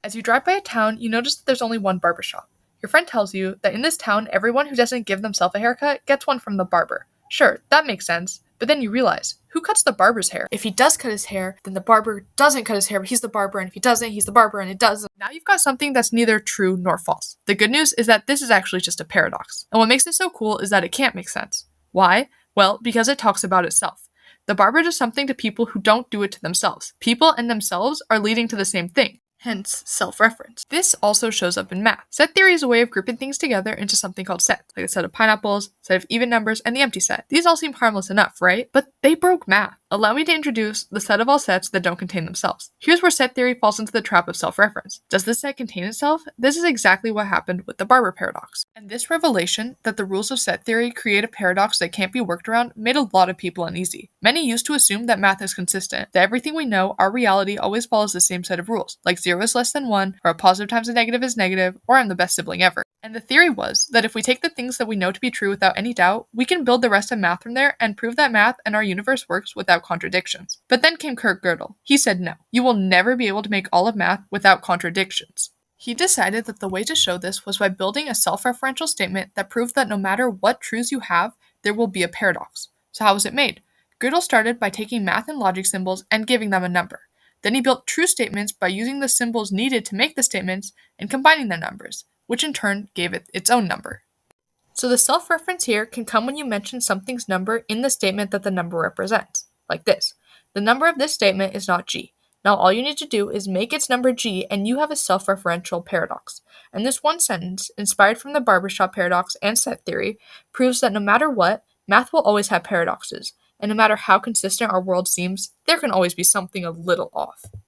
As you drive by a town, you notice that there's only one barbershop. Your friend tells you that in this town, everyone who doesn't give themselves a haircut gets one from the barber. Sure, that makes sense, but then you realize, who cuts the barber's hair? If he does cut his hair, then the barber doesn't cut his hair, but he's the barber, and if he doesn't, he's the barber, and it doesn't. Now you've got something that's neither true nor false. The good news is that this is actually just a paradox. And what makes it so cool is that it can't make sense. Why? Well, because it talks about itself. The barber does something to people who don't do it to themselves. People and themselves are leading to the same thing. Hence, self-reference. This also shows up in math. Set theory is a way of grouping things together into something called sets, like a set of pineapples, set of even numbers, and the empty set. These all seem harmless enough, right? But they broke math. Allow me to introduce the set of all sets that don't contain themselves. Here's where set theory falls into the trap of self-reference. Does this set contain itself? This is exactly what happened with the barber paradox. And this revelation that the rules of set theory create a paradox that can't be worked around made a lot of people uneasy. Many used to assume that math is consistent, that everything we know, our reality, always follows the same set of rules, like 0 is less than 1, or a positive times a negative is negative, or I'm the best sibling ever. And the theory was that if we take the things that we know to be true without any doubt, we can build the rest of math from there and prove that math and our universe works without contradictions. But then came Kurt Gödel. He said no, you will never be able to make all of math without contradictions. He decided that the way to show this was by building a self-referential statement that proved that no matter what truths you have, there will be a paradox. So how was it made? Gödel started by taking math and logic symbols and giving them a number. Then he built true statements by using the symbols needed to make the statements and combining their numbers, which in turn gave it its own number. So the self-reference here can come when you mention something's number in the statement that the number represents, like this. The number of this statement is not g. Now all you need to do is make its number g and you have a self-referential paradox. And this one sentence, inspired from the barbershop paradox and set theory, proves that no matter what, math will always have paradoxes. And no matter how consistent our world seems, there can always be something a little off.